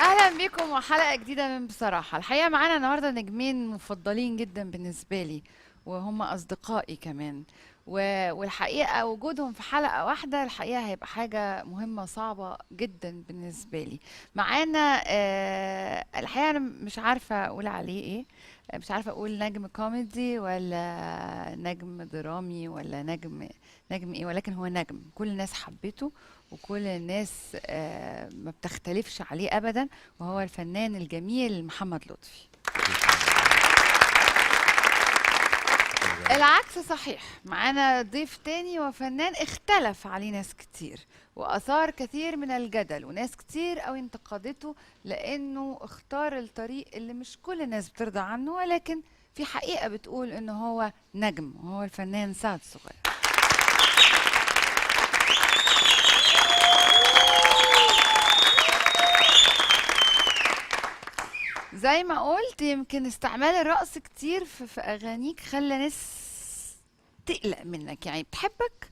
اهلا بيكم وحلقه جديده من بصراحه. الحقيقه معانا النهارده نجمين مفضلين جدا بالنسبه لي، وهم اصدقائي كمان. والحقيقه وجودهم في حلقه واحده الحقيقه هيبقى حاجه مهمه صعبه جدا بالنسبه لي. معانا الحقيقه انا مش عارفه اقول عليه ايه. مش عارفه اقول نجم كوميدي ولا نجم درامي ولا نجم ايه، ولكن هو نجم كل الناس حبته وكل الناس ما بتختلفش عليه ابدا، وهو الفنان الجميل محمد لطفي. شكرا. شكرا. العكس صحيح، معانا ضيف تاني وفنان اختلف عليه ناس كتير وأثار كثير من الجدل، وناس كتير قوي انتقدته لأنه اختار الطريق اللي مش كل الناس بترضى عنه، ولكن في حقيقة بتقول إنه هو نجم، وهو الفنان سعد صغير. زي ما قلت، يمكن استعمال الرقص كتير في أغانيك خلى ناس تقلق منك، يعني بتحبك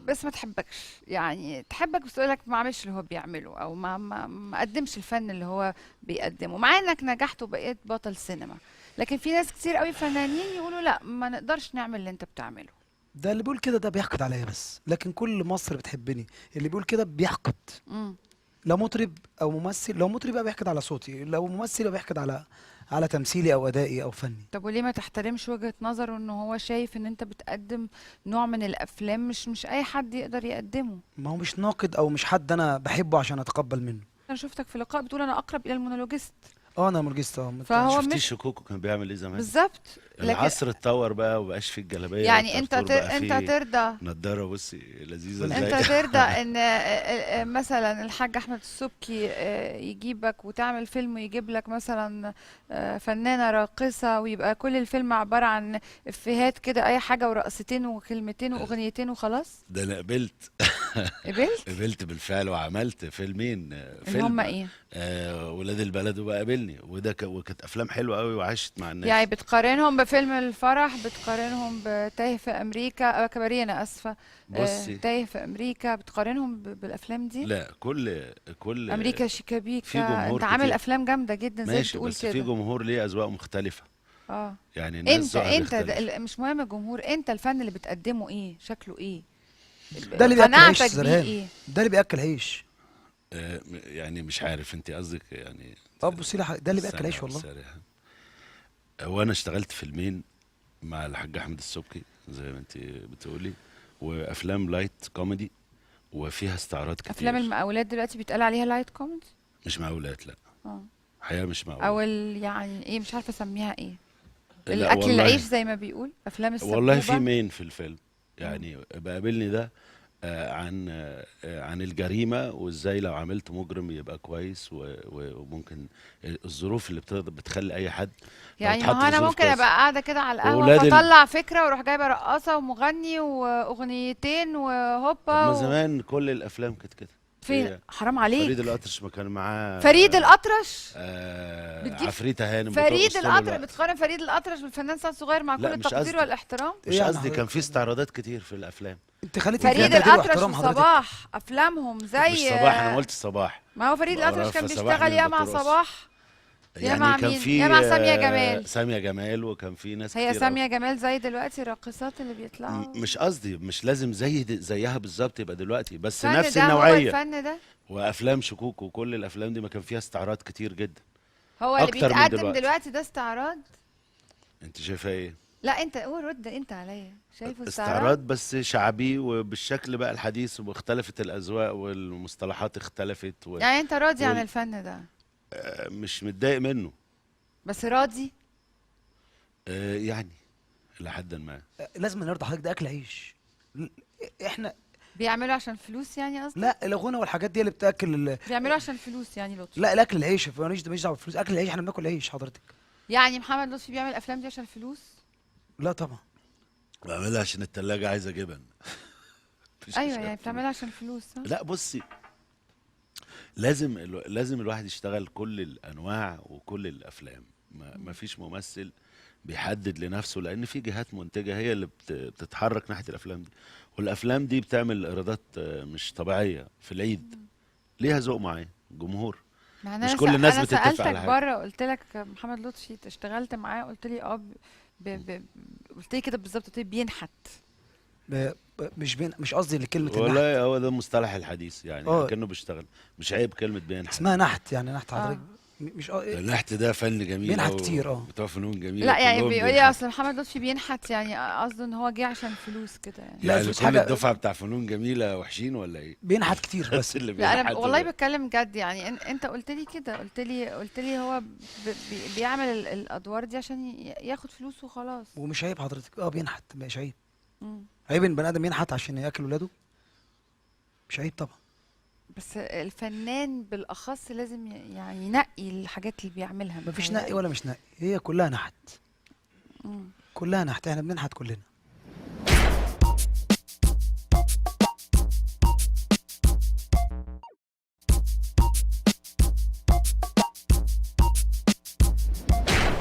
بس ما تحبكش، يعني تحبك بس تقولك ما عملش اللي هو بيعمله، او ما قدمش الفن اللي هو بيقدمه، مع انك نجحت وبقيت بطل سينما. لكن في ناس كتير قوي فنانين يقولوا لا، ما نقدرش نعمل اللي انت بتعمله. ده اللي بيقول كده ده بيحقد عليا بس، لكن كل مصر بتحبني. اللي بيقول كده بيحقد. امم لو مطرب او ممثل، لو مطرب يبقى بيحقد على صوتي، لو ممثل يبقى بيحقد على تمثيلي او ادائي او فني. طب وليه ما تحترمش وجهة نظره، ان هو شايف ان انت بتقدم نوع من الافلام مش اي حد يقدر يقدمه؟ ما هو مش ناقد او مش حد انا بحبه عشان اتقبل منه. انا شفتك في لقاء بتقول انا اقرب الى المونولوجيست. انا مرجست فهو شفتيش مش شكوكو كان بيعمل ايه زمان؟ بالظبط. لكن العصر اتطور بقى ومبقاش فيه الجلابيه يعني انت والكارتور، بقى انت فيه ترضى، نضاره بصي لذيذه ربنا انت ازاي. يخليك. ترضى ان مثلا الحاج احمد السبكي يجيبك وتعمل فيلم ويجيب لك مثلا فنانة راقصة، ويبقى كل الفيلم عبارة عن افيهات كده، اي حاجة ورقصتين وكلمتين واغنيتين وخلاص؟ ده انا قبلت. قبلت؟ قبلت بالفعل وعملت فيلمين. اللي هم فيلم ايه؟ ولاد البلد وبقى قابلني، وكانت افلام حلوه قوي وعاشت مع يعني الناس. بتقارنهم بفيلم الفرح، بتقارنهم بتايه في امريكا، كباريه انا اسفة، بصي، تايه في امريكا، بتقارنهم بالافلام دي؟ لا كل امريكا في شيكابيكا، جمهور انت عامل كتير. افلام جامدة جدا زي ماشي، بتقول بس في كده. جمهور ليه اذواق مختلفه. اه. يعني الناس انت ذوقها انت بيختلف. مش مهم الجمهور، انت الفن اللي بتقدمه ايه، شكله ايه، ده اللي بياكل عيش قناعتك بيه زرهان. ايه؟ ده اللي بياكل عيش. يعني مش عارف انت قصدك يعني. اه بصي لي، ده اللي بياكل استنى عيش والله. بس أريح. هو انا اشتغلت فيلمين مع الحاج احمد السبكي زي ما انت بتقولي، وافلام لايت كوميدي وفيها استعراض افلام كتير. المقاولات دلوقتي بيتقال عليها لايت كوميدي؟ مش مقاولات، لا. اه. حقيقة مش او مقاولات. يعني ايه، مش عارفه اسميها ايه، لا الاكل العيش والله. زي ما بيقول افلام والله في السبوبه. مين في الفيلم مم. يعني بقابلني ده عن الجريمة، وازاي لو عملت مجرم يبقى كويس وممكن الظروف اللي بتخلي اي حد لو يعني ما اتحط هو في انا ظروف ممكن ابقى كويسة. قاعده كده على القهوه وولاد فاطلع فكره واروح جايبه رقاصه ومغني واغنيتين طب وهوبا ما زمان كل الافلام كانت كده. فين؟ ايه؟ حرام فريد عليك. الأطرش ما كان فريد معاه الأطرش؟ بتجيب عفريتة هانم فريد بترقص طول الأطرش، الوقت. بتقارن فريد الأطرش بالفنان سعد صغير، مع كل لا مش التقدير قصدي، والاحترام؟ ايه مش يعني قصدي، كان حضرتك في برضه؟ استعراضات كتير في الافلام. انت خليتي فيها فريد وكان تقدير الأطرش واحترام حضرتك. وصباح أفلامهم مش زي صباح، انا ما قلت صباح. ما هو فريد الأطرش كان فصباح بيشتغل مين يا مع بترقص؟ صباح يا يعني مع كان مين، يا في مع سامية جمال. سامية جمال، وكان في ناس هي كتير قوي. سامية جمال زي دلوقتي الراقصات اللي بيطلعوا؟ مش قصدي، مش لازم زيها بالظبط يبقى دلوقتي، بس الفن نفس ده هو النوعية. الفن ده، وافلام شكوك وكل الافلام دي ما كان فيها استعراض كتير جدا، هو اللي اكتر من بيتقدم دلوقتي. دلوقتي ده استعراض؟ انت شايفه ايه؟ لا انت قول، رد انت عليا، شايفه استعراض استعراض؟ بس شعبي وبالشكل بقى الحديث، واختلفت الاذواق والمصطلحات اختلفت يعني انت راضي عن وال... الفن ده؟ مش متضايق منه. بس راضي؟ يعني لحد ما. لازم نرضى حضرتك، ده اكل عيش. ل- احنا. بيعملوا عشان فلوس يعني قصدك؟ لا، الغنى والحاجات دي اللي بتاكل بيعملوا عشان فلوس يعني لطفي؟ لا، الاكل العيش ماليش دعوه بالفلوس. اكل العيش احنا بناكل عيش حضرتك. يعني محمد لطفي بيعمل الافلام دي عشان فلوس؟ لا طبعا. بعملها عشان التلاجة عايزة جبن. مفيش ايوه عشان يعني فلوس. بتعملها عشان فلوس، صح؟ لا بصي، لازم الواحد يشتغل كل الانواع وكل الافلام. ما فيش ممثل بيحدد لنفسه، لان في جهات منتجه هي اللي بتتحرك ناحيه الافلام دي، والافلام دي بتعمل ايرادات مش طبيعيه في العيد. ليها ذوق معين، جمهور. مع ان مش كل الناس بتتفق سالتك على حاجه. بره، قلت لك محمد لطفي اشتغلت معاه، قلت لي اه قلت لي كده بالظبط، قلت لي بينحت. مش قصدي لكلمه النحت. والله هو ده المصطلح الحديث يعني، اه كأنه بيشتغل. مش عيب كلمة بينحت. اسمها نحت، يعني نحت حضرتك. اه مش النحت ده فن جميل بينحت أوي، كتير بتوع فنون جميلة لا يعني كلهم بيقول لي بينحتوا. اصل محمد لطفي بينحت، يعني قصده ان هو جه عشان فلوس كده يعني. لا يعني الفلوس كل حاجه، الدفعة بتاع فنون جميلة وحشين ولا ايه؟ بينحت كتير بس بس. اللي لا انا بينحتوا والله ده. بتكلم جد يعني، انت قلت لي كده، قلت لي هو بيعمل الادوار دي عشان ياخد فلوس وخلاص. ومش عيب حضرتك، بينحت مش عيب. مم. عيب ان بني ادم ينحت عشان ياكل ولاده؟ مش عيب طبعا. بس الفنان بالاخص لازم يعني ينقي الحاجات اللي بيعملها مفيش نقي متهيألي. ولا مش نقي، هي كلها نحت. مم. كلها نحت، احنا بننحت كلنا.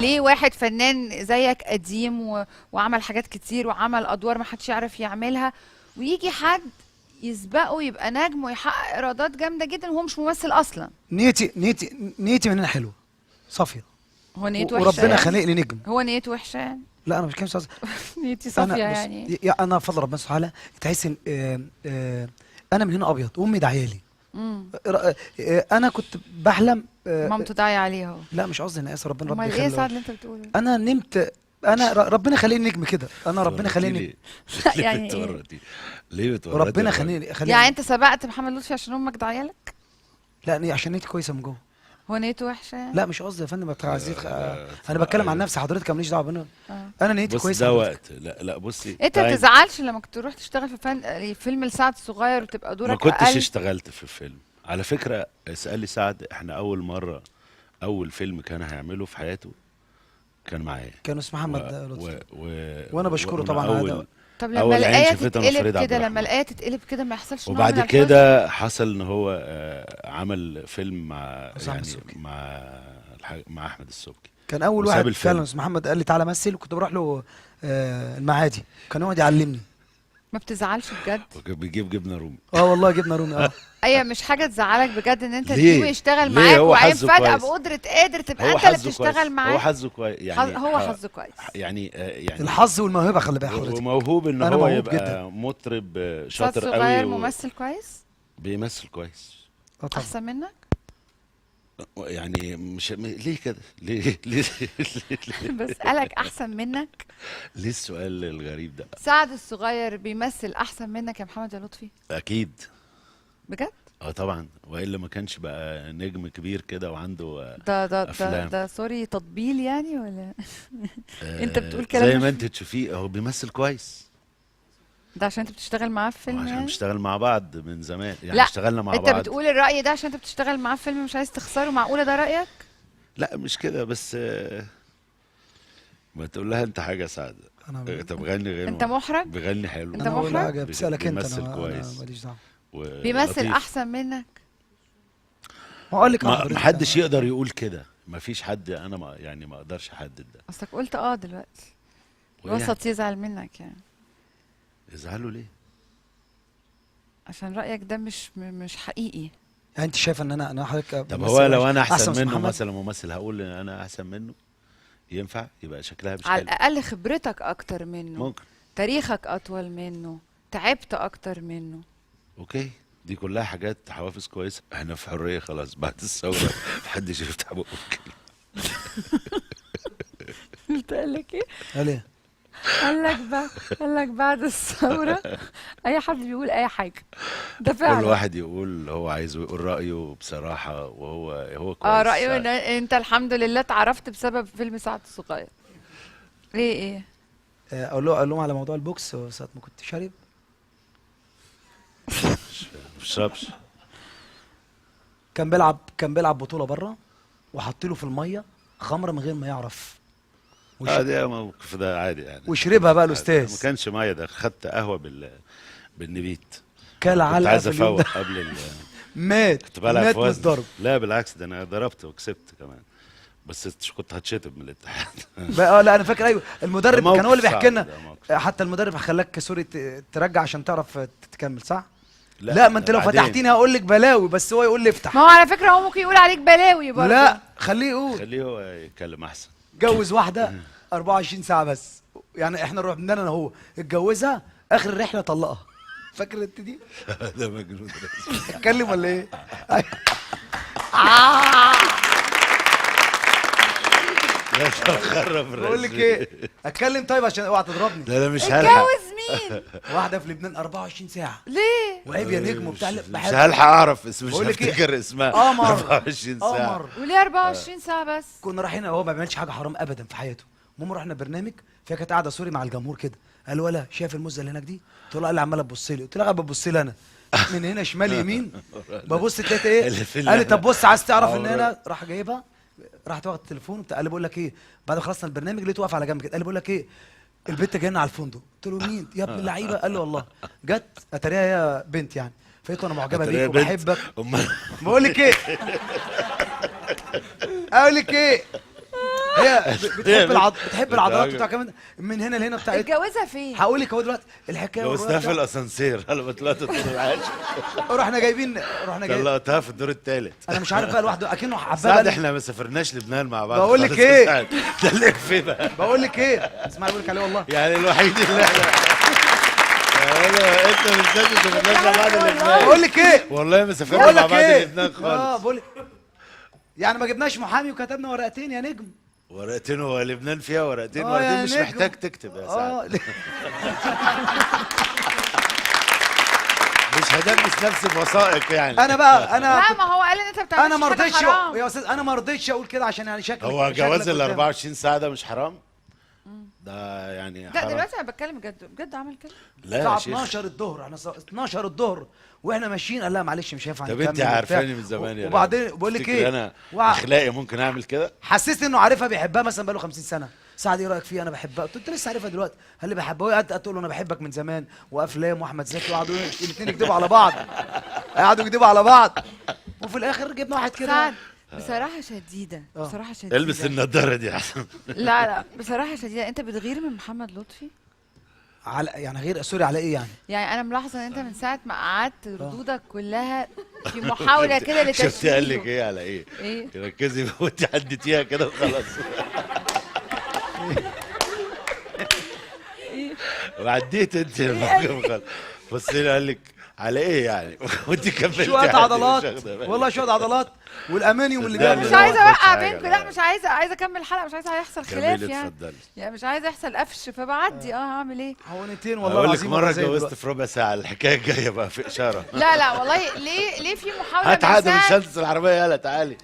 ليه واحد فنان زيك قديم وعمل حاجات كتير وعمل ادوار ما حدش يعرف يعملها، ويجي حد يسبقه يبقى نجم ويحقق ايرادات جامده جدا وهو مش ممثل اصلا؟ نيتي مننا حلوه صافيه. هو نيته وحشه وربنا يعني؟ خلقني نجم. هو نيته وحشه يعني؟ لا انا مش كلام صافي. نيتي صافيه انا بص، يعني؟ انا بفضل ربنا سبحانه وتعالى تحس ان انا من هنا ابيض وامي دعيالي. امم انا كنت بحلم مامته داعيه عليه اهو. لا مش قصدي، انا اسف، ربنا امال ايه يخليه. سعد اللي انت بتقوله؟ انا نمت، انا ربنا خليني نجم كده، انا ربنا بتورطي خليني. ليه؟ ليه يعني ايه؟ بتورطي؟ ليه بتورطي ربنا الراجل؟ خليني يعني انت سبقت محمد لطفي عشان امك دعيالك؟ لا عشان نيتي كويسه من جوه. هو نيته وحشه يعني؟ لا مش قصدي يا فندم، عزيز لا، انا بتكلم عن أيوة. نفسي، حضرتك ماليش دعوه بينا. اه. انا نيتي بص كويسه ده حضرتك. وقت، لا بصي انت ما تعالي. بتزعلش لما كنت تروح تشتغل في فيلم لسعد الصغير وتبقى ما دورك كنتش اقل؟ اشتغلت في فيلم على فكرة. اسألي سعد، احنا أول فيلم كان هيعمله في حياته كان معايا. كان اسمه و... محمد و... لطفي. و... وانا بشكره وأنا طبعا على ده. طب لما أول عين الآية شافتها من تتقلب فريد عبد كده، لما الرحمن. الآية تتقلب كده ما يحصلش نوع من وبعد الحزن؟ كده حصل ان هو عمل فيلم مع حسام يعني السبكي. مع احمد السبكي. كان اول وساب واحد الفيلم. فعلا اسمه محمد قال لي تعالى مثل، وكنت بروح له المعادي، كان يقعد يعلمني. ما بتزعلش بجد؟ وكان بيجيب جبنه رومي. والله جبنا رومي. ايوه مش حاجة تزعلك بجد ان انت ليه؟ تجيبه يشتغل ليه؟ معاك هو وبعدين حظه فجأة كويس. بقدرة قادر تبقى هو انت اللي حظه بتشتغل كويس، معاه؟ هو حظه كويس يعني. هو حظه كويس. يعني الحظ والموهبه، خلي بالك حضرتك. وموهوب ان أنا هو موهوب يبقى جدا. مطرب سعد شاطر قوي صغير ممثل كويس بيمثل كويس. طبعا. احسن منك؟ يعني مش ليه كده؟ ليه بسألك احسن منك. ليه السؤال الغريب ده؟ سعد الصغير بيمثل احسن منك يا محمد يا لطفي؟ اكيد. بجد؟ طبعا، والا ما كانش بقى نجم كبير كده وعنده ده أفلام. سوري تطبيل يعني ولا؟ انت بتقول كلام زي مش- ما انت تشوفيه هو بيمثل كويس. ده عشان انت بتشتغل معاه في فيلم عشان يعني؟ بنشتغل مع بعض من زمان يعني، لا، اشتغلنا مع انت بعض. بتقول الرأي ده عشان انت بتشتغل معاه في فيلم مش عايز تخسره؟ معقولة ده رأيك؟ لا مش كده بس ما تقول لها انت حاجه يا سعد. انا طب غني انت محرج؟ بيغني حلو. انت انا بقول محرج؟ حاجه بسالك انت، بيمثل انا كويس. ماليش دعوه. بيمثل ولطيف. احسن منك؟ ما اقول لك ما حضرتك حدش يقدر يقول كده، ما فيش حد، انا ما اقدرش احدد ده. اصلك قلت دلوقتي ويعني الوسط يزعل منك يعني، يزعلوا ليه؟ عشان رأيك ده مش حقيقي. يعني انت شايف ان انا حضرتك طب بمثل هو لو وحش؟ انا احسن من منه محمد؟ مثلا ممثل هقول ان انا احسن منه؟ ينفع يبقى شكلها مش على حلو. الأقل خبرتك أكتر منه، ممكن. تاريخك أطول منه، تعبت أكتر منه. اوكي، دي كلها حاجات حوافز كويسه. احنا في حريه خلاص بعد الثوره محدش يفتح بقه كده. قلت لك إيه؟ قال ايه؟ قال لك بعد الثورة أي حد بيقول أي حاجة، ده فعلا. كل واحد يقول هو عايزه، يقول رايه بصراحه، هو كويس. رأيه إن أنت الحمد لله اتعرفت بسبب فيلم سعد الصغير. ليه إيه؟ اقول لهم على موضوع البوكس ساعه ما كنت شارب. بشربش. كان بيلعب بطوله بره، وحط له في الميه خمره من غير ما يعرف. ده موقف ده عادي يعني. وشربها بقى ما الاستاذ. كانش ميه، ده خدت قهوه بالنبيت. كل كنت علقه عايز في اليوم افوق ده. قبل مات كنت بلعب مات في من وزن. الضرب. لا بالعكس، ده انا ضربت وكسبت كمان، بس كنت هتشتم من الاتحاد. لا انا فاكر، ايوه المدرب كان هو اللي بيحكي لنا. ده موقف. حتى المدرب خلاك سوري ترجع عشان تعرف تكمل، صح؟ لا ما انت لو بعدين. فتحتيني هقول لك بلاوي، بس هو يقول لي افتح. ما هو على فكره هو ممكن يقول عليك بلاوي برضه. لا خليه يقول. خليه هو يتكلم احسن. اتجوز واحده 24 ساعه بس، يعني احنا رحنا انا هو اتجوزها اخر الرحله طلقها. فاكر انت دي؟ ده مجنون. اتكلم ولا ايه؟ لا تخرب بقول لك ايه، اتكلم طيب عشان اوعى تضربني. لا مش هلحق. اتجوز مين؟ واحده في لبنان 24 ساعه، ليه؟ وعيب يا نجم وبتاع. مش هلحق اعرف اسم، مش بقول لك إيه؟ هفتكر اسمها. قمر 24 ساعه. قمر. وليه 24 ساعه بس؟ كنا رايحين، هو ما بيعملش حاجه حرام ابدا في حياته. المهم رحنا برنامج، فهي كانت قاعده سوري مع الجمهور كده، قال ولا شايف المزه اللي هناك دي؟ قلت له، قال لي عماله تبص لي، قلت له ببص لي انا من هنا شمال يمين، ببص لقيت ايه؟ قال لي طب بص عايز تعرف ان هنا، راح جايبها، راحت واخد التليفون وبتاع، قال لي بقول لك ايه، بعد ما خلصنا البرنامج لقيته واقف على جنب كده، قال لي بقول لك ايه، البنت جايه لنا على الفندق. قلت له مين يا ابن اللعيبه؟ قال لي والله جت اتاريها هي بنت يعني، فقلت له انا معجبه بيك وبحبك. بقول لك ايه، اقول لك ايه، هي بتحب العضلات بتاع كمان من هنا لهنا بتاع. اتجوزها فين؟ هقول لك اهو دلوقتي الحكايه. جوزتها في الاسانسير لما طلعت الدور العاشر. رحنا جايبين طلعتها في الدور الثالث. انا مش عارف بقى لوحده اكنه حباب. سعد احنا ما سافرناش لبنان مع بعض. بقول لك ايه، ده اللي في بقى. بقول لك ايه، اسمع بقول لك عليه والله، يعني الوحيد اللي احنا انت بالذات ما سافرناش مع بعض لبنان. بقول لك ايه، والله ما سافرنا بقول مع لك بعض ايه، لبنان خالص. بقول لك يعني ما جبناش محامي وكتبنا ورقتين يا نجم. ورقتين، هو لبنان فيها ورقتين؟ يا ورقتين مش نجم. محتاج تكتب يا سعد. مش هدمس نفسي بوثائق يعني. انا بقى انا لا ما هو قال ان انت بتعمل انا ما حاجه رضيتش حرام. يا استاذ، انا ما رضيتش اقول كده عشان يعني شكلك هو جواز شكلك ال قدام. 24 ساعة ده مش حرام؟ ده يعني لا حرام. دلوقتي انا بتكلم بجد، بجد عمل كده. لا يا الساعه شيخ. 12 الظهر، احنا 12 الظهر واحنا ماشيين، قال لا معلش مش هينفع طب نكمل انت وبتاع. عارفاني من زمان يا وبعدين رب. بقول لك تفتكر ايه، انا اخلاقي ممكن اعمل كده؟ حسيت انه عارفها بيحبها مثلا بقاله 50 سنه. سعد ايه رايك فيها؟ انا بحبها. قلت له انت لسه عارفها دلوقتي؟ قال لي بحبها. وهي قعدت تقول له انا بحبك من زمان وافلام واحمد زكي، وقعدوا الاثنين يكذبوا على بعض، قعدوا يكذبوا على بعض، وفي الاخر جبنا واحد كده. سعد بصراحه شديده، بصراحه شديده. البس النضاره دي احسن. لا لا بصراحه شديده، انت بتغير من محمد لطفي. على يعني غير سوري على ايه يعني؟ يعني انا ملاحظه ان انت من ساعه ما قعدت ردودك كلها في محاوله كده لتشويه. شفتي قال لك ايه على ايه؟ ايه؟ ركزي وانت عديتيها كده وخلاص. وعديت انت الموقف خلاص. بص لي قال لك على ايه يعني؟ وانت كملتي شويه عادي، عضلات مش واخدة بالك. والله، شويه عضلات والامانيوم اللي صدقني جنبه. مش لا، عايزه ما اوقع قلتش بينكم، حاجة، لا مش عايزه اكمل الحلقه، مش عايزه يحصل خلاف كملي يعني. اتفضلي. يعني مش عايزه يحصل قفش فبعدي. هعمل ايه؟ حوانتين والله اقول لك العظيم. مره ولا زي اتجوزت دلوقتي. في ربع ساعه، الحكايه الجايه بقى في اشاره. لا لا والله، ليه في محاوله هات عقد من ساعة- شنطه العربيه، يلا تعالي.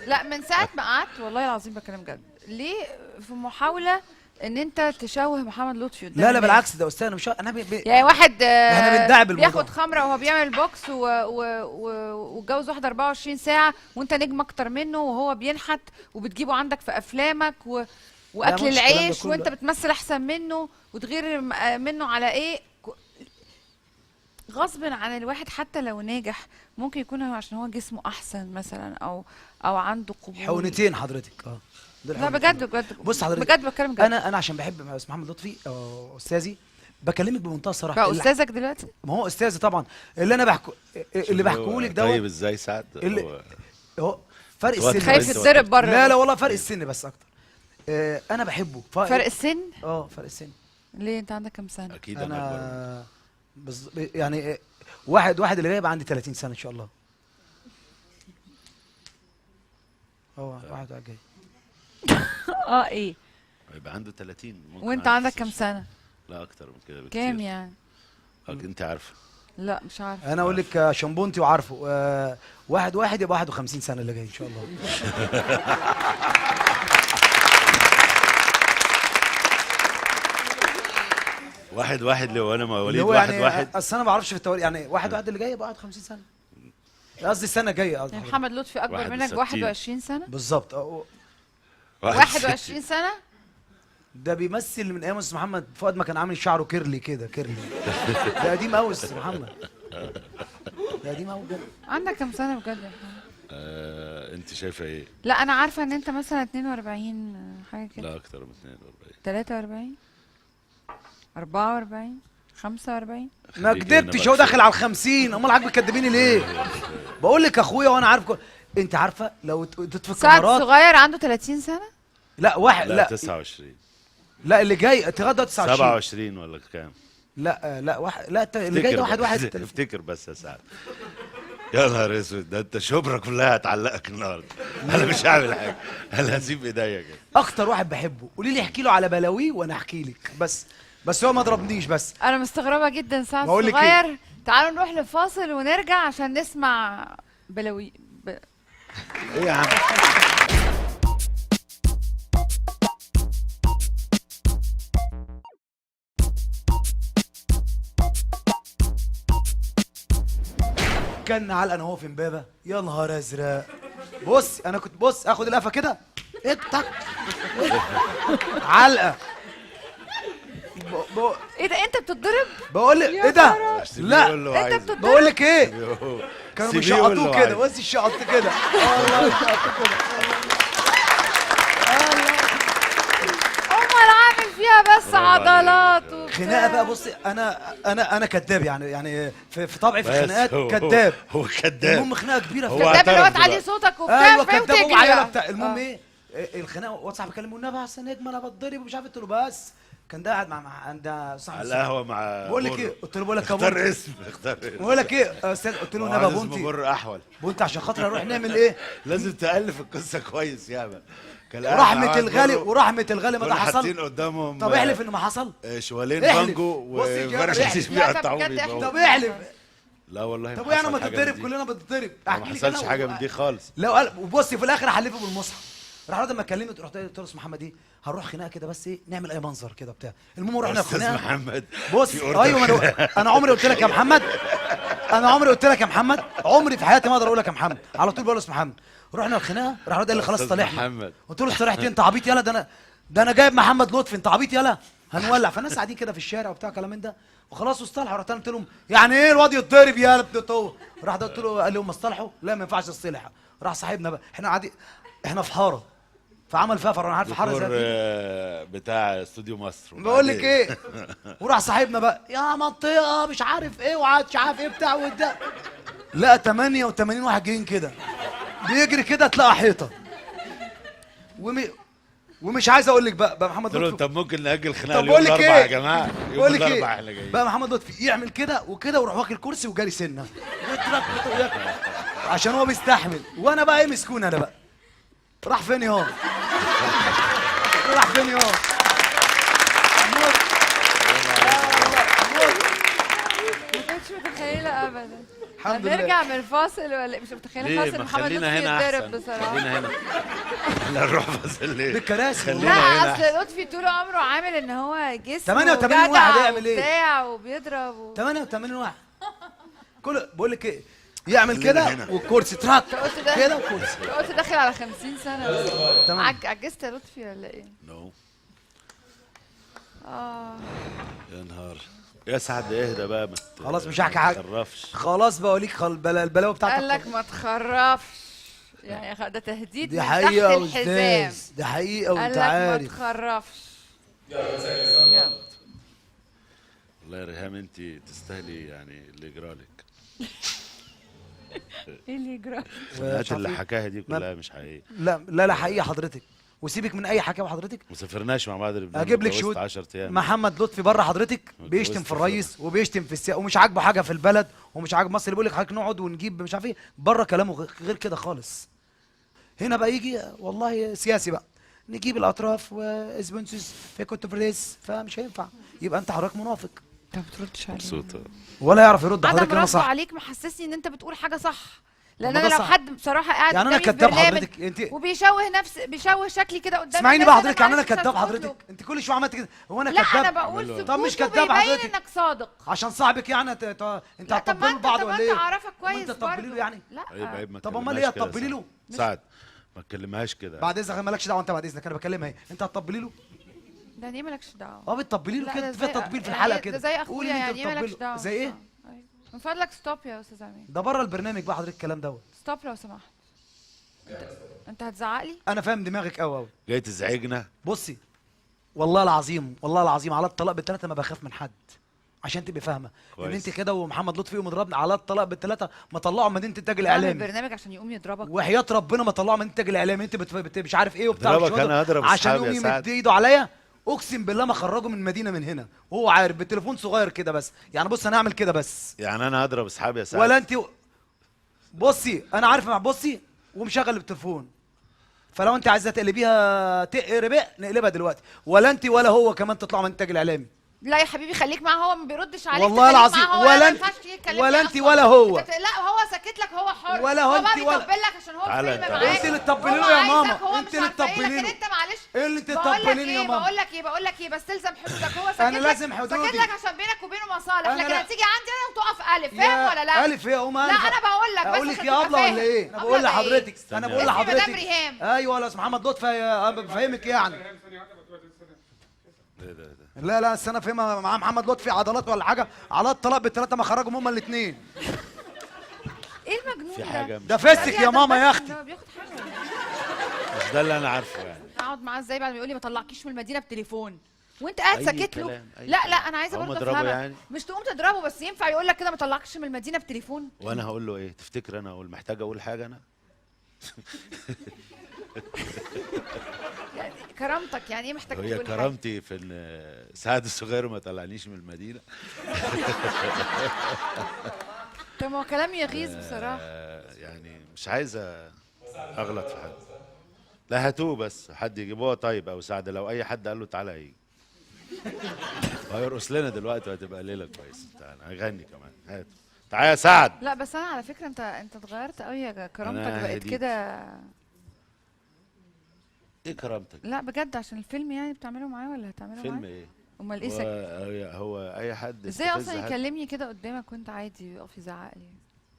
لا من ساعه ما قعدت والله العظيم بكلم جد، ليه في محاوله ان انت تشوه محمد لطفي قدام لا لا الناس؟ بالعكس، ده استاذ انا مش انا يعني واحد احنا بندعي الموضوع. بياخد خمره وهو بيعمل بوكس واتجوز واحده 24 ساعه وانت نجم اكتر منه، وهو بينحت وبتجيبه عندك في افلامك واكل مش الكلام ده العيش، كله. وانت بتمثل احسن منه وتغير منه على ايه؟ غصب عن الواحد حتى لو ناجح ممكن يكون هو عشان هو جسمه احسن مثلا او عنده قبول. حونتين حضرتك. دول لا حونتين. بجد بجد بص حضرتك، بجد بتكلم جد. انا عشان بحب محمد لطفي استاذي، بكلمك بمنتهى الصراحه. بقى استاذك دلوقتي؟ ما هو استاذي طبعا، اللي انا بحكو اللي بحكيه لك طيب دوت. ازاي سعد؟ اللي هو فرق توتر. السن. خايف انت يتضرب بره. لا لا والله فرق السن بس اكتر. انا بحبه فرق السن؟ فرق السن. ليه انت عندك كام سنه؟ اكيد انا اكبر. انا يعني واحد اللي جاي يبقى عندي 30 سنه ان شاء الله. واحد جاي. ايه يبقى عنده 30 ممكن. وانت عنده عندك 19. كام سنه؟ لا اكتر من كده بكتير. كام يعني؟ انت عارفه. لا مش عارفه. انا اقول لك شمبونتي وعارفه. واحد يبقى 51 سنه اللي جاي ان شاء الله. واحد لو انا مواليد اللي هو واحد يعني واحد. اصل انا ما بعرفش في التواريخ، يعني واحد اللي جاي يبقى 51 سنه. قصدي السنه الجايه قصدي. يعني محمد لطفي اكبر منك 61. 21 سنه؟ بالظبط. 21 سنه؟ ده بيمثل من ايام استاذ محمد فؤاد ما كان عامل شعره كيرلي كده كيرلي. ده قديم قوي استاذ محمد، ده قديم قوي بجد. عندك كام سنه بجد يا محمد؟ انت شايفه ايه؟ لا انا عارفه ان انت مثلا 42 حاجه كده. لا اكتر من 42. 43 44 45. ما خليك هنا كدبتش، بقى هو شوية. داخل على ال50. امال عاجبك بتكدبيني ليه؟ بقول لك اخويا وانا عارف انت عارفه لو في سعد الكاميرات. صغير عنده 30 سنه. لا واحد، لا لا 29 لا اللي جاي اتغدى 29. 27 ولا كام؟ لا واحد، لا اللي جاي ده واحد افتكر بس يا سعد. يا نهار اسود، ده انت شبرا كلها هتعلقك النهارده. انا مش هعمل حاجه، انا هسيب ايديا كده. اكتر واحد بحبه. قولي لي احكي له على بلاويه وانا احكي لك. بس هو ما ضربنيش بس. انا مستغربه جدا سعد بقول لك صغير. تعالوا نروح لفاصل ونرجع عشان نسمع بلاوي ايه يا عم؟ كان علقه انا هو في امبابه. يا نهار ازرق. بص انا كنت اخد القفه كده اكتك علقه. ايه ده انت بتتضرب؟ بقول لك يا ايه ده؟ خرا. لا انت بتتضرب؟ بقول لك ايه، كانوا سيبيه يقول له بيشقطوه كده. عايز. بص الشقط كده والله بيشقطوه كده. امال عامل فيها بس برافو عليك. عضلات وبتاع. خناقه بقى. بص انا كذاب يعني في طبعي في بس الخناقات هو- كذاب. هو كذاب. المهم خناقه كبيره هو في كداب اللي هو اعترف تعلي دلوقتي. صوتك وبتاع ايوه فاهم كذاب وتجري وعياله بقى. بتاع. المهم ايه الخناقه واتس بكلمه والنبي احسن نجم انا بتضرب ومش عارف. قلت له بس كان ده قاعد مع عند صاحب على القهوه مع بقول لك بر. ايه، قلت له بقول لك يا اختار بونت. اسم، اختار اسم. بقول لك ايه يا استاذ، قلت له واحد نبا اسمه بونتي بر احول. بونتي عشان خاطر اروح نعمل ايه. لازم تألف القصه كويس ياما. ورحمه الغالي ورحمه الغالي ما ده حاطين حصل. قدامهم طب احلف انه ما حصل. شوالين احلف. بانجو بص يا جماعة، وفرش احلف. شيش لا، طب بيقطعوه بجد احلف. طب احلف. لا والله طب ما يعني حصل ما حاجة تتضرب، من دي. كلنا بنتضرب. ما احكي لك حصلش أنا حاجه من دي خالص. لا قال وبصي في الاخر هحلفه بالمصحف. راح لما كلمت رحت قلت له استاذ محمد ايه هنروح خناقه كده بس ايه نعمل اي منظر كده بتاع. المهم رحنا استاذ الخناقه. محمد بص في أوردر ايوه انا عمري قلت لك يا محمد. انا عمري قلت لك يا محمد. عمري في حياتي ما اقدر اقول لك يا محمد. على طول بقول له اسم محمد. رحنا الخناقه راح الواد قال لي خلاص أستاذ صالحنا. محمد. قلت له صالحتي انت عبيط يالا. ده انا جايب محمد لطفي. انت عبيط يالا هنولع. فالناس قاعدين كده في الشارع وبتاع كلام من ده وخلاص واصطلحوا. رحت قلت لهم يعني ايه الواد يتضرب يالا بتوه. راح ده قلت له قال لي هم اصطلحوا. لا ما ينفعش الصلح. راح صاحبنا بقى احنا قاعدين احنا في حاره فعمل فيها فرع. انا عارف حاره دكتور زي دي. بتاع استوديو مصر. بقول لك وبعدين؟ ايه وراح صاحبنا بقى يا منطقه مش عارف ايه وعاد مش عارف ايه بتاع وده. لا 88 واحد جايين كده بيجري كده تلاقي حيطه ومش عايز اقول لك بقى محمد قلت له لطفي. طب ممكن نأجل خناقه طب اليوم بقول لك الاربعاء ايه يا جماعه. يوم بقول لك الاربعاء ايه احنا جايين. بقى محمد لطفي يعمل كده وكده ويروح واكل كرسي وجاري سنه عشان هو بيستحمل. وانا بقى ايه مسكون انا بقى. راح فين يا راح فين يا ما كنتش متخيله ابدا. الحمد لله. نرجع من الفاصل ولا مش متخيله ليه فاصل ما محمد خلينا لطفي هنا يتضرب احسن. بصراحه. خلينا هنا. لا نروح فاصل ليه؟ بالكراسي. خلينا لا هنا اصل لطفي طول عمره عامل ان هو جسم 88 واحد هيعمل ايه؟ وبتاع وبيضرب 88 واحد كل بقول لك ايه يعمل خلينا كده هنا. والكرسي تراك قلت ده كده وكرسي. قلت داخل على 50 سنه. تمام. عجزت يا لطفي ولا ايه؟ نو. يا نهار يا سعد اهدى بقى خلاص مش هحكي حاجه. ما تخرفش. خلاص بقولك البلاوه بتاعتك. قال لك ما تخرفش يعني ده تهديد دي من حقيقه تحت الحزام. استاذ دي حقيقه قال وانت لك ما عارف. تخرفش. يلا. والله يا ريهام انت تستاهلي يعني اللي يجرالك. ايه اللي يجرى؟ الخناقات اللي عارفين. حكاها دي كلها مش حقيقيه. لا حقيقه حضرتك. وسيبك من اي حكاوي حضرتك. ما سافرناش مع بعض لبنان. اجيب لك اتجوزت شهود 10 ايام. محمد لطفي بره حضرتك بيشتم في الرئيس وبيشتم في السياسه ومش عاجبه حاجه في البلد ومش عاجب مصر. بيقول لك حضرتك نقعد ونجيب مش عارف ايه بره كلامه غير كده خالص. هنا بقى يجي والله سياسي بقى نجيب الاطراف واسبنسوس في كوتوفريس فمش هينفع. يبقى انت حضرتك منافق انت ما بتردش عليه. مبسوطه. ولا يعرف يرد عدم حضرتك انا رده صح. عليك محسسني ان انت بتقول حاجه صح. لان طب ما انا ده لو صح. حد بصراحه قاعد يعني انا قدامي في كداب برنامج حضرتك انت. بيشوه شكلي كده قدام اسمعيني الناس، بقى أنا حضرتك يعني انا معلش مش كداب هسكت حضرتك. له. انت كل شويه عملت كده هو انا لا كداب. انا بقول طب سكوته مش كداب بيبين حضرتك. انك صادق. عشان صاحبك يعني انت لا طب ما هتطبلوا انت لبعض طب ما ولا انت ايه؟ عارفك كويس انت تطبلي له برضه. يعني؟ لا عيب عيب ما طب امال تكلمهاش ايه كده يا هتطبلي له؟ سعد ما تكلمهاش كده. بعد اذنك مالكش دعوه انت. بعد اذنك انا بكلمها اهي. انت هتطبلي له؟ ده ليه مالكش دعوه؟ بتطبلي له لا كده ده في زي- تطبيل في يعني الحلقه ده كده. زي قولي اخويا اللي انت يعني ايه مالكش بتطبله. دعوه؟ زي ايه؟ أيوة. من فضلك ستوب يا استاذ امين. ده بره البرنامج بقى حضرتك الكلام دوت. ستوب لو سمحت. انت هتزعق لي؟ انا فاهم دماغك قوي قوي. جاي تزعجنا. بصي والله العظيم والله العظيم على الطلاق بالثلاثه ما بخاف من حد. عشان تبقي فاهمه ان كويس. انت كده ومحمد لطفي ومضربني على الطلاق بالثلاثه، ما طلعوا مدينه الانتاج تعمل الاعلامي. برنامج عشان يقوم يضربك. وحياه ربنا ما طلعوا مدينه الانتاج الاعلامي. انت مش عارف ايه وبتاع اضربك وشهادة أنا هضرب عشان أصحابي يقوم يا يمد سعد. ايده عليا. اقسم بالله ما خرجوا من مدينه من هنا وهو عارف بالتليفون صغير كده بس. يعني بص انا هعمل كده بس يعني انا هضرب اصحابي يا سعد؟ ولا انت. بصي انا عارف مع بصي ومشغل التليفون، فلو انت عايزه تقلبيها تقرب نقلبها دلوقتي. ولا انت ولا هو كمان تطلعوا من الانتاج الاعلامي. لا يا حبيبي خليك معاه، هو ما بيردش عليك. والله تخليك العظيم معاه هو، ولا ما انت ينفعش تيجي تكلمني ولا انت أصلاً. ولا هو. لا هو ساكت لك، هو حر. ولا هو هو انت بقى ولا- بيطبل لك عشان هو تعالى فيلم انت. معاك. انت اللي تطبلي هو له يا عايزك، ماما. هو انت مش اللي عارفة ايه، تطبلي لكن له. انت معلش. ايه اللي انت بقول لك تطبلي لي يا ايه ماما؟ بقول لك ايه بس تلزم حدودك. هو ساكت انا لك، لازم حدودي. ساكت لك عشان بينك وبينه مصالح، انا لكن لا. هتيجي عندي انا وتقف الف. فاهم ولا لا؟ الف ايه يا لا انا بقول لك بس اقول لك عشان يا تبقى ابله فاهم. ولا ايه؟ انا أبلة بقول ده لحضرتك ايه؟ انا استنى. بقول اسمي مدام لحضرتك ريهام. ايوه يا استاذ محمد لطفي بفهمك يعني. ايه ده؟ لا لا انا فاهمها مع محمد لطفي عضلات ولا حاجه على الطلاق بالثلاثه ما خرجوا هما الاثنين. ايه المجنون في ده؟ حاجه ده فسك يا ماما يا اختي. ده بياخد حاجه ولا إيه؟ مش ده اللي انا عارفه يعني. اقعد معاه ازاي بعد ما يقول لي ما طلعكيش من المدينه بتليفون وانت قاعد أي ساكت له؟ كلام، أي لا كلام. لا انا عايزه أقوم برضه أضربه افهمك. يعني؟ مش تقوم تضربه، بس ينفع يقول لك كده ما طلعكش من المدينه بتليفون؟ وانا هقول له ايه؟ تفتكر انا اقول محتاج اقول حاجه انا؟ يعني كرامتك، يعني ايه محتاج هي تقول حاجة؟ كرامتي في ان سعد الصغير ما طلعنيش من المدينه. طب ما هو كلام يغيظ بصراحه. يعني مش عايز اغلط في حد. لا هاتوه بس حد يجيبوها طيب او سعد، لو اي حد قال له تعالى هيجي. هيرقص لنا دلوقتي وهتبقى ليله كويسه. تعالى هيغني كمان. هاته تعالى يا سعد. لا بس انا على فكره انت اتغيرت قوي يا كرامتك، أنا بقت هديت. كده. ايه كرامتك؟ لا بجد عشان الفيلم يعني بتعمله معاه ولا هتعمله فيلم معاه؟ ايه؟ امال ايه سكت؟ هو اي حد ازاي يستفز اصلا حد. يكلمني كده قدامك وانت عادي يقف يزعق لي؟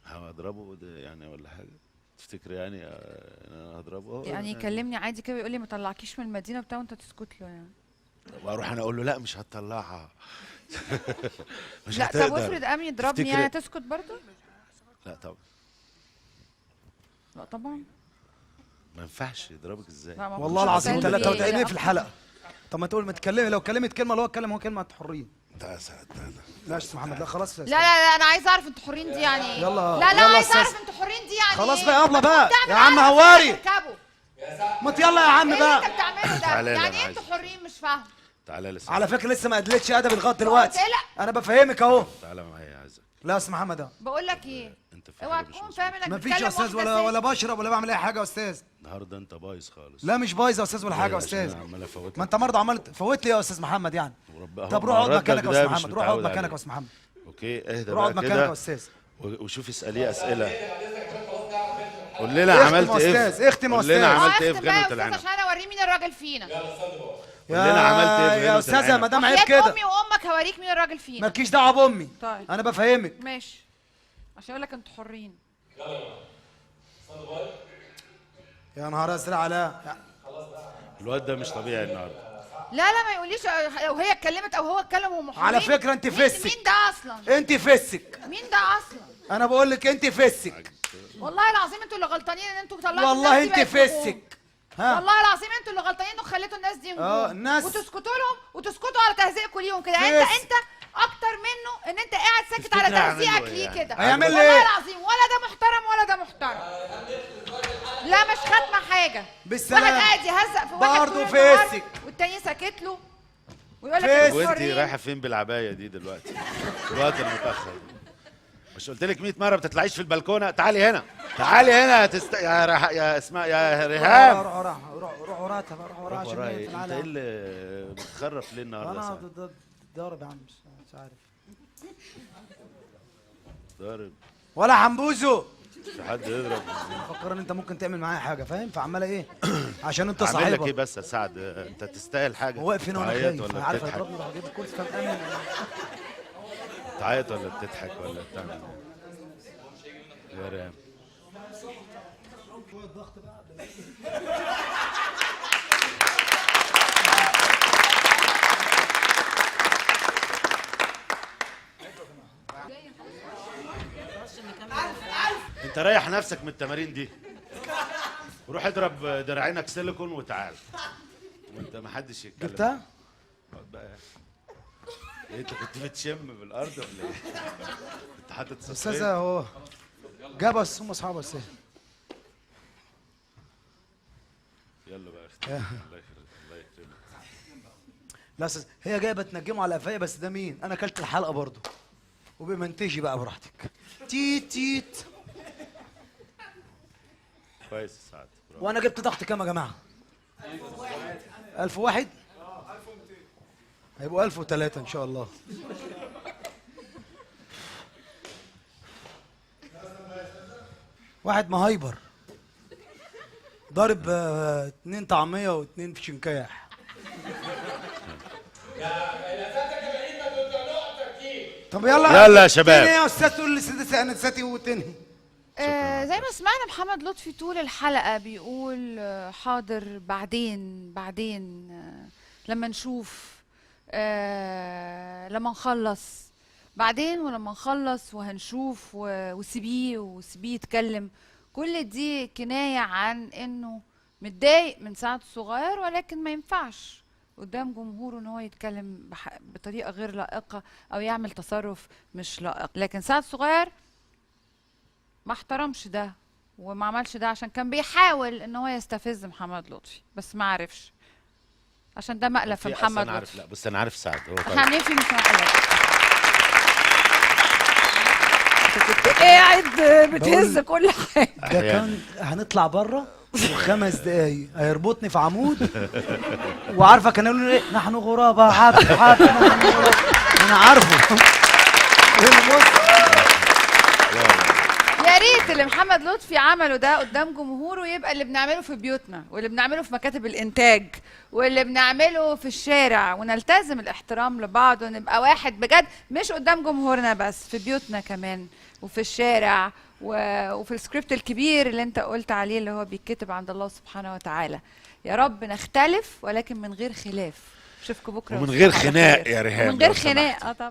هضربه يعني ولا حاجه؟ تفتكر يعني انا هضربه؟ هو يعني يكلمني عادي كده ويقول لي ما طلعكيش من المدينه بتاع وانت تسكت له يعني؟ واروح انا اقول له لا مش هتطلعها. مش لا طب هتقدر. افرض قام يضربني تفتكر- يعني تسكت برضه؟ لا طبعا لا طبعا. ما ينفعش يضربك ازاي؟ لا، ما هو والله مش العظيم هتسألني ثلاثه ليه؟ وتعمل ايه لا في الحلقه؟ طب ما تقول ما تتكلمي، لو كلمت كلمه اللي هو اتكلم هو كلمه حريه. تعالى يا سعد تعالى. لا يا استاذ محمد لا خلاص. لا انا عايز اعرف انتوا حرين دي يعني ايه؟ يلا- لا يلا عايز أستاذ. اعرف انتوا حرين دي يعني خلاص ايه؟ بقى يا أبلة بقى. بتعمل يا عم عقد هواري. تركبوا. ما يلا يا عم ايه اللي بقى. انت بتعمله ده؟ تعالى لي يعني أنا ايه عايز. انتوا حرين؟ مش فاهم. تعالى لسه. على فكره لسه ما ادلتش ادب لغايه دلوقتي. تقلق. انا بفهمك اهو. تعالى معايا عايزك. لا يا استاذ محمد اهو. بقول لك ايه؟ انت في اوعى حاجه مش تكون مظبوطة. فاهم انك ما فيش بتكلم يا استاذ واحدة ولا ست. بشرب ولا بعمل اي حاجه يا استاذ. النهارده انت بايظ خالص. لا مش بايظ يا استاذ ولا حاجه يا عشان استاذ. أنا عمال افوت ما لك. انت مرضى عمال تفوت لي يا استاذ محمد يعني. ورب- طب هو روح اقعد ردك مكانك يا ده استاذ مش محمد. روح اقعد متعود مكانك يا عليه. استاذ محمد. اوكي اهدى روح اقعد بقى مكانك يا كده استاذ. وشوف اساليه اسئله. قول لنا اختم عملت يا ايه؟ أستاذ، اختم يا قول لنا أستاذ. عملت ايه في اختم بقى يا جنة استاذ العنب؟ عشان انا اوريه مين الراجل فينا. قول لنا عملت ايه في يا جنة استاذه العنب؟ ما دام عيب وحياة كده امي وامك هوريك مين الراجل فينا. مالكيش دعوه بامي. طيب انا بفهمك. ماشي عشان اقول لك انتوا حرين. يا نهار ازرق على الواد ده مش طبيعي النهارده. لا ما يقوليش لو هي اتكلمت او هو اتكلم هم حرين. على فكره انت فسك. مين ده اصلا؟ انت فسك. مين ده اصلا؟ انا بقول لك انت فسك. والله العظيم انتوا اللي غلطانين ان انتوا طلعتوا والله الناس دي انت بقت نجوم. فسك. ها والله العظيم انتوا اللي غلطانين انكم خليتوا الناس دي نجوم. الناس- وتسكتوا لهم وتسكتوا على تهزيئكم ليهم كده. يعني فس. انت اكتر منه ان انت قاعد ساكت تفتكر على هيعمل له تهزيئك ايه ليه يعني؟ كده. هيعمل لي والله ايه؟ العظيم ولا ده محترم ولا ده محترم. لا مش خاتمه حاجه. بالسلام. واحد قاعد يهزق في واحد برضه طول النهار فسك. والتاني ساكت له ويقول لك فس. انتوا وانت حرين. رايحه فين بالعبايه دي دلوقتي؟ في الوقت المتاخر ده. مش قلت لك 100 مره ما بتطلعيش في البلكونه؟ تعالي هنا تعالي هنا يا اسماء يا ريهام. روح وراها روح وراها عشان ورايا هي إيه؟ في انت العالم. ايه اللي بتخرف ليه النهارده يا انا سعد؟ ضارب يا عم مش عارف. ضارب؟ ولا حنبوزو. في حد يضرب؟ فكر ان انت ممكن تعمل معايا حاجه فاهم فعماله ايه عشان انت اعمل لك ايه صاحبها. بس يا سعد؟ انت تستاهل حاجه؟ هو واقف هنا وانا تعيط خايف ولا عارف بتضحك؟ هيضربني راح اجيب الكرسي كان امن. تعيط ولا بتضحك ولا بتعمل ايه؟ يا ريهام انت ريح نفسك من التمارين دي وروح اضرب دراعينك سيليكون وتعال وانت ما حدش يتكلم. جبتها؟ اقعد بقى. انت كنت بتشم في الارض ولا ايه؟ كنت حاطط استاذ صفين. اهو جاب بس هم اصحابه بس. يلا بقى اختار. الله يخرج الله يكرمك. لا استاذ هي جايه بتنجمه على قفايا، بس ده مين؟ انا اكلت الحلقه برضو. وبمنتجي بقى براحتك. تيت تيت. كويس يا سعد، برافو. وانا جبت ضغط كام يا جماعه؟ 1001. هيبقوا 1003 ان شاء الله. واحد مهايبر ضارب 2 طعميه و2 في شنكاح. طب يلا يلا يا شباب. تاني يا استاذ تقول لي انا نسيتي وتنهي. زي ما سمعنا محمد لطفي طول الحلقة بيقول حاضر بعدين بعدين، لما نشوف، لما نخلص بعدين، ولما نخلص وهنشوف وسيبيه وسيبيه يتكلم. كل دي كناية عن انه متضايق من سعد الصغير، ولكن ما ينفعش قدام جمهوره ان هو يتكلم بطريقة غير لائقة او يعمل تصرف مش لائق. لكن سعد الصغير ما احترمش ده وما عملش ده، عشان كان بيحاول ان هو يستفز محمد لطفي بس ما عرفش، عشان ده مقلب في محمد انا عارف. لطفي. لا بس انا عارف سعد هو احنا طيب. عاملين فيه مش مقلب. كنت قاعد بتهز كل حاجه. ده كان هنطلع بره وخمس دقايق هيربطني في عمود. وعارفه كان يقول لي ايه؟ نحن غرابه حاف حاف نحن غرابة. انا عارفه. يا ريت اللي محمد لطفي عمله ده قدام جمهوره يبقى اللي بنعمله في بيوتنا، واللي بنعمله في مكاتب الانتاج، واللي بنعمله في الشارع، ونلتزم الاحترام لبعض ونبقى واحد بجد، مش قدام جمهورنا بس، في بيوتنا كمان وفي الشارع وفي السكريبت الكبير اللي انت قلت عليه اللي هو بيتكتب عند الله سبحانه وتعالى. يا رب نختلف ولكن من غير خلاف. اشوفكم بكره ومن غير على خناق خير. يا ريهام ومن غير لو سمحت. خناق طبعا.